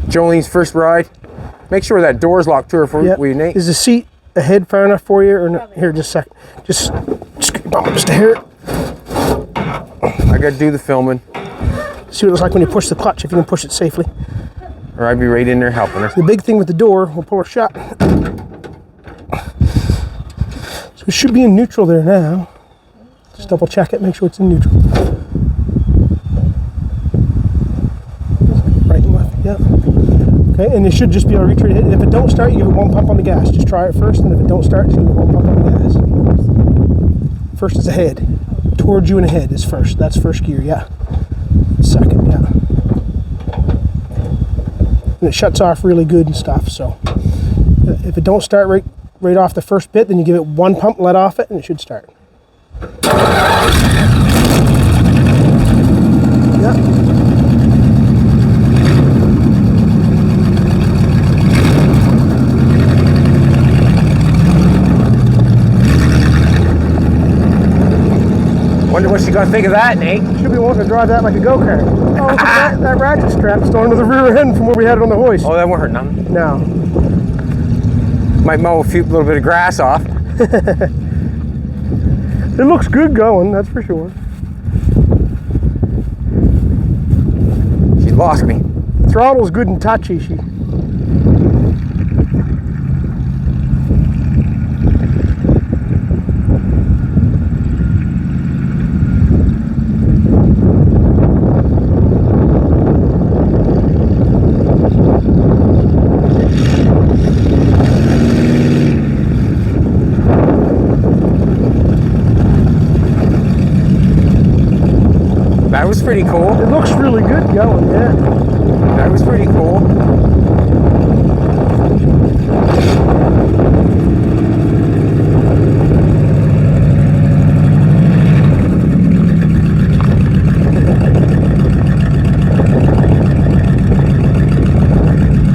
Jolene's first ride. Make sure that door's locked to her for you, Nate. Is the seat ahead far enough for you, or not? Here, just a second. Just bump it just a hair. I got to do the filming. See what it looks like when you push the clutch, if you can push it safely. Or I'd be right in there helping her. The big thing with the door, we'll pull her shut. So it should be in neutral there now. Just double check it, make sure it's in neutral. Right and left, yeah. Okay, and it should just be able to reach right ahead. If it don't start, you give it 1 pump on the gas. Just try it first, and if it don't start, just give it 1 pump on the gas. First is ahead. Towards you and ahead is first. That's first gear, yeah. Second, yeah. And it shuts off really good and stuff, so if it don't start right off the first bit, then you give it 1 pump, let off it, and it should start. Yeah. Wonder what she's gonna think of that, Nate. Should be wanting to drive that like a go-kart. Oh, look at that ratchet strap going to the rear end from where we had it on the hoist. Oh, that won't hurt nothing. No. Might mow a little bit of grass off. It looks good going, that's for sure. She lost me. Throttle's good and touchy. That was pretty cool. It looks really good going, yeah. That was pretty cool.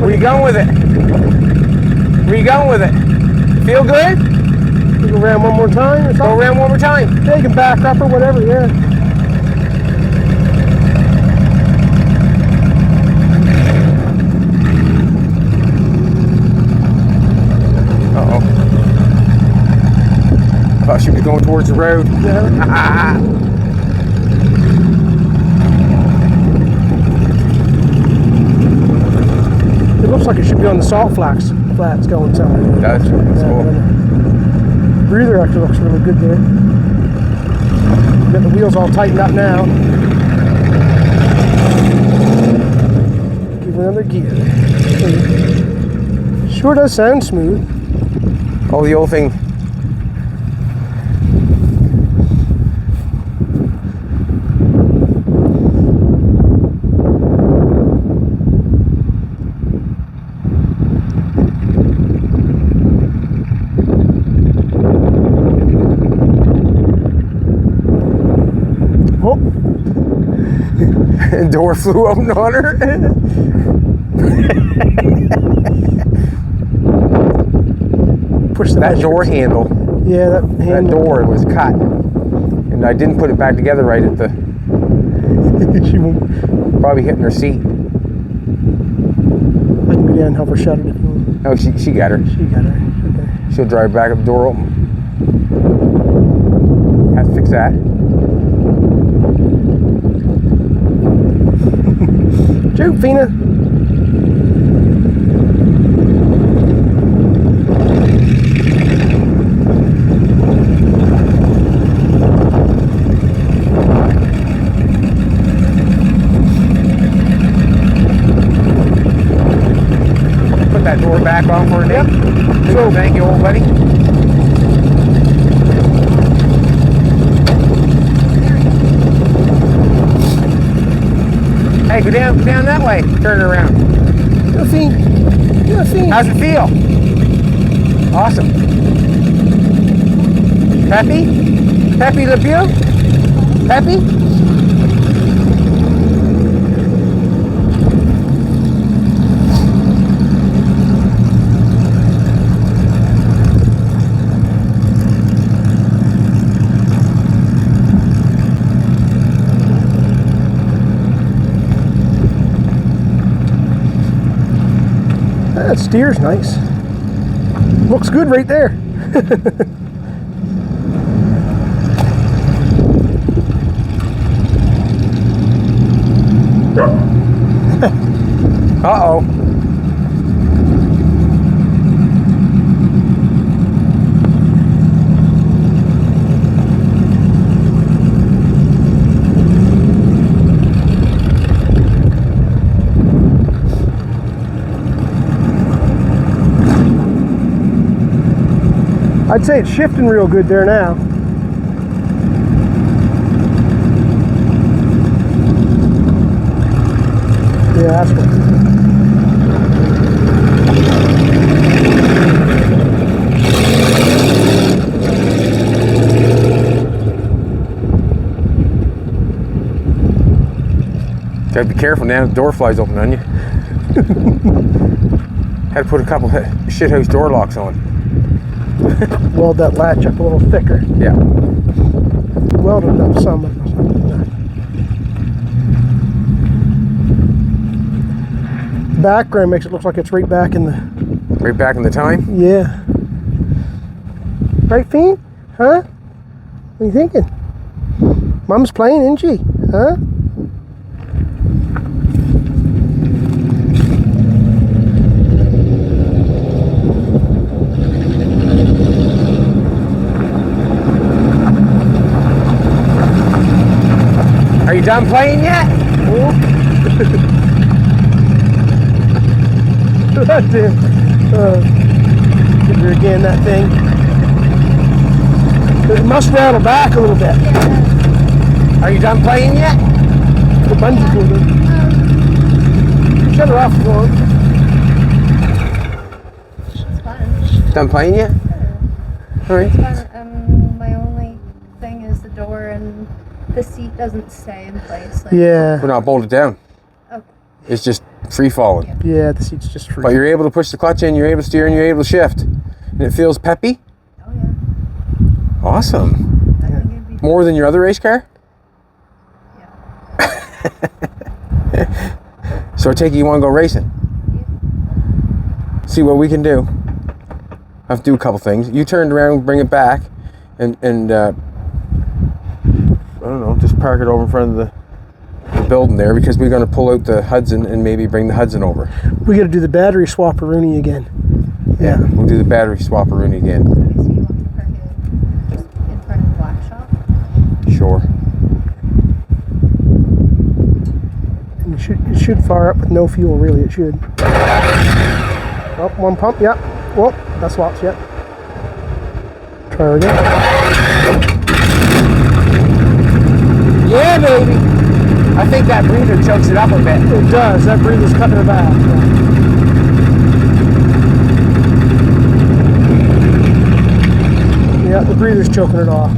Where you going with it? Where you going with it? Feel good? You go around one more time or something? Go around one more time. Yeah, you can back up or whatever, yeah. I thought she was going towards the road. Yeah. It looks like it should be on the salt flats going somewhere. That's cool. Breather actually looks really good there. Got the wheels all tightened up now. Give it another gear. Sure does sound smooth. Oh, the old thing. Oh. Door flew open on her. Push That door handle. Yeah, that handle. That door was cut, and I didn't put it back together right at the. She won't. Probably hitting her seat. I can go down and help her shut it if you want. Oh, she got her. She got her. Okay. She'll drive back up the door open. Have to fix that. Joke, Fina. Put that door back on for her, Nick. So, thank you, old buddy. Hey, go down that way. Turn it around. You're a fiend. How's it feel? Awesome. Peppy? Peppy Le Pew? Peppy? That steer's nice. Looks good right there. Uh-oh. I'd say it's shifting real good there now. Yeah, that's good. Gotta be careful now, the door flies open on you. Had to put a couple shithouse door locks on. Weld that latch up a little thicker. Yeah. Welded it up some. Background makes it look like it's right back in the... Right back in the time? Yeah. Right, Fiend? Huh? What are you thinking? Mom's playing, isn't she? Huh? Are you done playing yet? That's it. Give her again, that thing. It must rattle back a little bit. Are you done playing yet? The bungee cord. Shut her off if you want. It's fun. Done playing yet? All right. It's fun. My only thing is the door and the seat doesn't stay in place. Like, Yeah. We're not bolted down. Okay. It's just free falling. Yeah, the seat's just free. But you're able to push the clutch in, you're able to steer, and you're able to shift. And it feels peppy. Oh yeah. Awesome. I think it'd be More than your other race car? Yeah. So I take it you want to go racing? See what we can do. I have to do a couple things. You turn around, bring it back, and I don't know, just park it over in front of the building there, because we're going to pull out the Hudson and maybe bring the Hudson over. We got to do the battery swap-a-rooney again. Yeah. We'll do the battery swap-a-rooney again. So you want to park it just in front of the black shop? Sure. And it should fire up with no fuel, really, it should. Oh, one pump, yep. Well, that swaps, yep. Try her again. Yeah, baby. I think that breather chokes it up a bit. It does, that breather's cutting her back. Yeah, the breather's choking it off.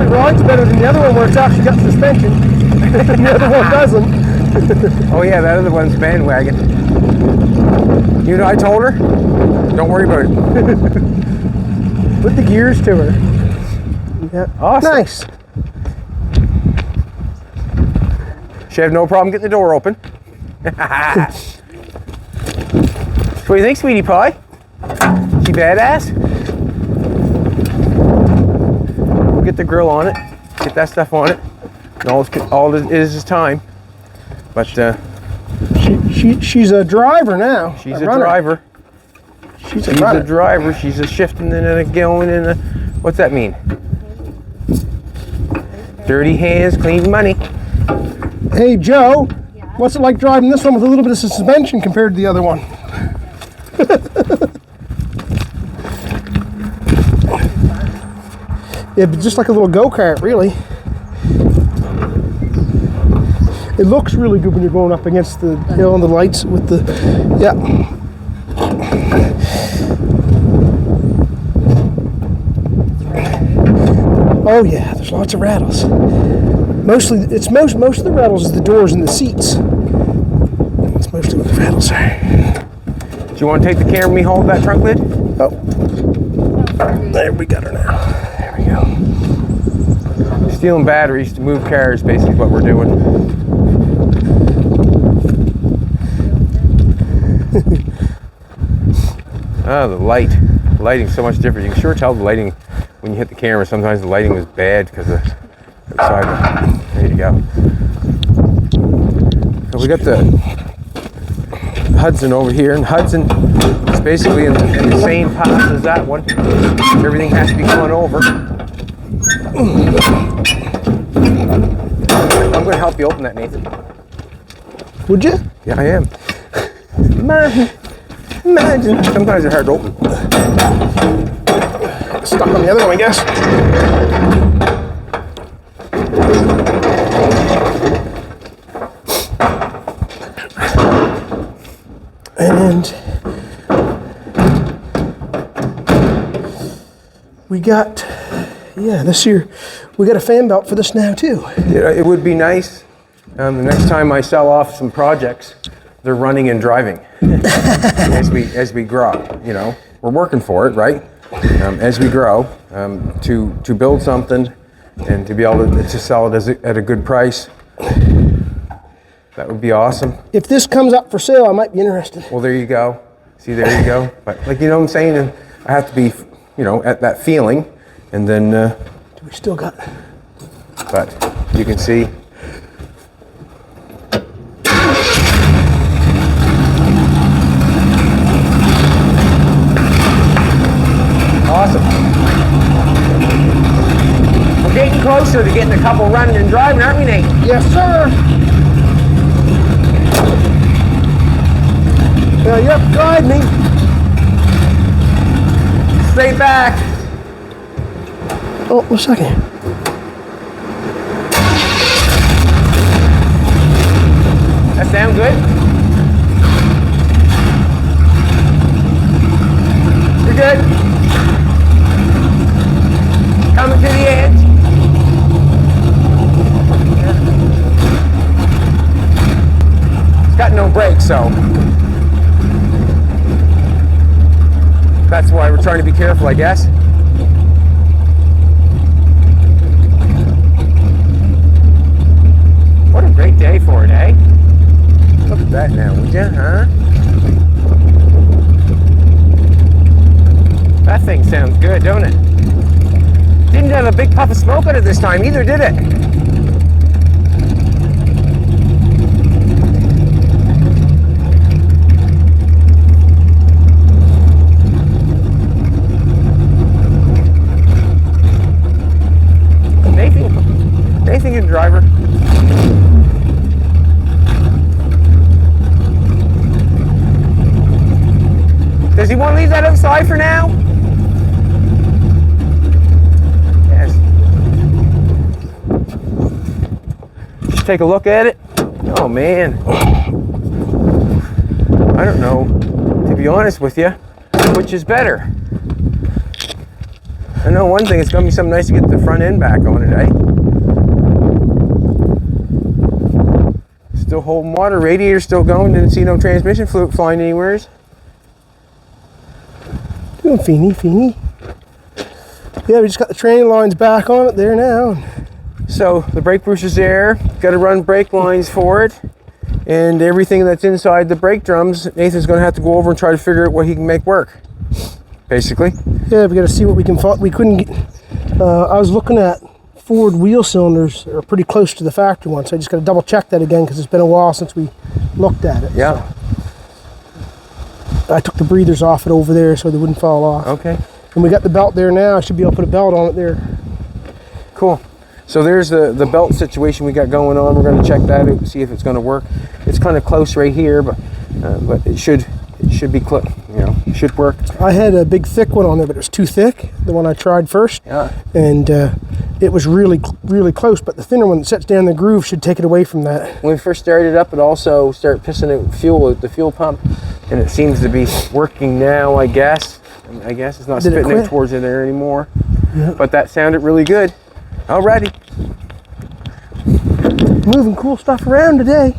Rides better than the other one where it's actually got suspension. The other one doesn't. Oh yeah, that other one's bandwagon. You know, I told her, don't worry about it. Put the gears to her. Yeah. Awesome. Nice. She have no problem getting the door open. What do you think, sweetie pie? She badass? Get the grill on it, get that stuff on it, and all it is time. But she's a driver now. she's a driver. She's a driver. She's a shifting and a going and a, what's that mean? Dirty hands, clean money. Hey Joe, Yeah. what's it like driving this one with a little bit of suspension compared to the other one? Yeah, but just like a little go-kart, really. It looks really good when you're going up against the hill and the lights with the, yeah. Oh yeah, there's lots of rattles. Mostly, it's most of the rattles is the doors and the seats. That's mostly what the rattles are. Do you want to take the camera and me hold that trunk lid? Oh, there we got her now. There we go. Stealing batteries to move cars, basically what we're doing. Oh, the light. The lighting's so much different. You can sure tell the lighting when you hit the camera. Sometimes the lighting was bad because of the side. There you go. So we got the Hudson over here, and Hudson is basically in the same path as that one. Everything has to be going over. I'm going to help you open that, Nathan. Would you? Yeah, I am. Imagine. Sometimes they're hard to open. Stuck on the other one, I guess. And we got, this year, we got a fan belt for this now too. Yeah, it would be nice the next time I sell off some projects, they're running and driving as we grow. You know, we're working for it, right? As we grow, to build something and to be able to sell it at a good price. That would be awesome. If this comes up for sale, I might be interested. Well, there you go. See, there you go. But like, you know what I'm saying? And I have to be, at that feeling, and then. We still got. But you can see. Awesome. We're getting closer to getting a couple running and driving, aren't we, Nate? Yes, sir. Yeah, yep, guide me. Straight back. Oh, 1 second. That sound good? You're good? Coming to the edge. It's got no brakes, so that's why we're trying to be careful, I guess. What a great day for it, eh? Look at that now, would you, huh? That thing sounds good, don't it? Didn't have a big puff of smoke out of it this time either, did it? Nathan, good driver. Does he want to leave that outside for now? Yes. Just take a look at it. Oh man. I don't know, to be honest with you, which is better. I know one thing, it's going to be something nice to get the front end back on it, eh? Still holding water, radiator still going, didn't see no transmission fluid flying anywheres. Doing Feeny. Yeah, we just got the training lines back on it there now. So the brake brush there, got to run brake lines for it, and everything that's inside the brake drums, Nathan's going to have to go over and try to figure out what he can make work, basically. Yeah, we got to see what we can find. We couldn't get, I was looking at Ford wheel cylinders are pretty close to the factory one, so I just got to double check that again because it's been a while since we looked at it. Yeah. So I took the breathers off it over there so they wouldn't fall off. Okay. And we got the belt there now. I should be able to put a belt on it there. Cool. So there's the belt situation we got going on. We're going to check that out and see if it's going to work. It's kind of close right here, but it should it should be should work. I had a big thick one on there, but it was too thick, the one I tried first. Yeah. And it was really, really close, but the thinner one that sets down the groove should take it away from that. When we first started it up, it also started pissing out fuel with the fuel pump, and it seems to be working now, I guess. It's not Did it spitting out quit? towards in there anymore. Yeah. But that sounded really good. Alrighty. Moving cool stuff around today.